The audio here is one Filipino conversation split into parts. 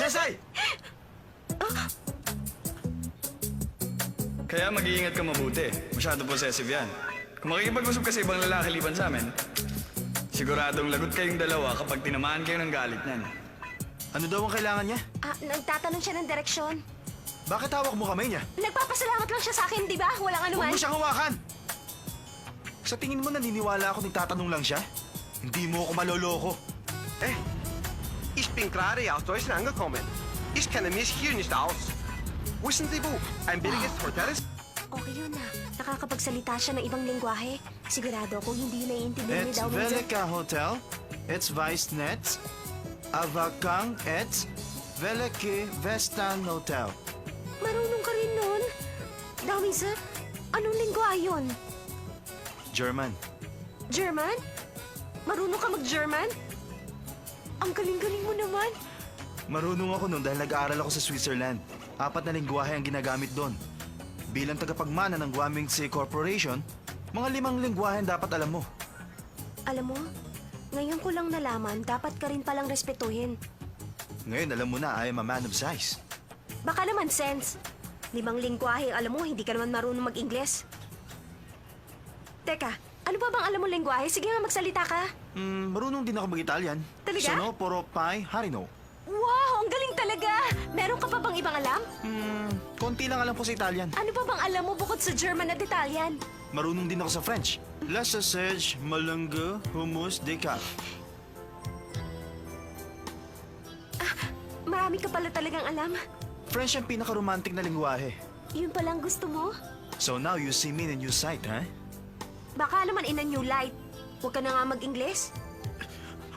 Sensei! Kaya mag-iingat ka mabuti. Masyado possessive yan. Kung makikipag-usap ka sa ibang lalaki liban sa amin, siguradong lagot kayong dalawa kapag tinamaan kayo ng galit niyan. Ano daw ang kailangan niya? Nagtatanong siya ng direksyon. Bakit hawak mo kamay niya? Nagpapasalamat lang siya sa akin, di ba? Walang Huwag anuman. mo siyang hawakan! Sa tingin mo naniniwala ako nagtatanong lang siya? Hindi mo ako maloloko. Ich bin gerade aus Deutschland angekommen. Ich kenne mich hier nicht aus. Wissen Sie wo? Ein billiges Hotel ist? Okay yun na. Nakakapagsalita siya ng ibang lengguwahe. Sigurado kung hindi naiintindihan ni It's Daw Minsan. Velika Hotel. It's Weissnet. Avakang et Velike Vestan Hotel. Marunong ka rin nun. Daw Minsan, anong lengguwahe yun? German. German? Marunong ka mag-German? Ang galing-galing mo naman. Marunong ako nun dahil nag-aaral ako sa Switzerland. 4 na lingwahe ang ginagamit doon. Bilang tagapagmana ng Guamingxi Corporation, mga 5 lingwahe ang dapat alam mo. Alam mo, ngayon ko lang nalaman, dapat ka rin palang respetuhin. Ngayon alam mo na, I am a man of size. Baka naman, Sense. 5 lengguwahe, alam mo, hindi ka naman marunong mag-Ingles. Teka, ano pa bang alam mo lengguwahe? Sige nga, magsalita ka. Marunong din ako mag-Italian. Talaga? Sono, poro, pai, harino. Wow, ang galing talaga! Meron ka pa bang ibang alam? Konti lang alam ko sa Italian. Ano pa bang alam mo bukod sa German at Italian? Marunong din ako sa French. La sausage, malungue, hummus, deca. Marami ka pala talagang alam. French ang pinaka-romantic na lingwahe. Yun palang gusto mo? So now you see me in a new sight, huh? Baka naman in a new light. Huwag ka na nga mag-Ingles.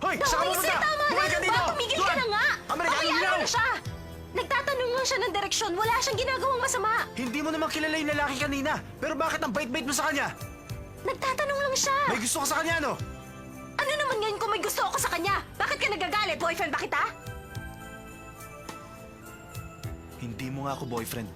Hoy! Daw, Saan ka Minsan, pumunta? tama na! Bumalik ka Ano dito! ba? Tumigil ka Doon! na nga! Amerikano Pakiyaan hilaw! mo na siya! Nagtatanong lang siya ng direksyon. Wala siyang ginagawang masama. Hindi mo naman kilala yung lalaki kanina. Pero bakit ang bait-bait mo sa kanya? Nagtatanong lang siya. May gusto ka sa kanya, no? Ano naman ngayon kung may gusto ako sa kanya? Bakit ka nagagalit? Boyfriend ba kita? Hindi mo nga ako boyfriend.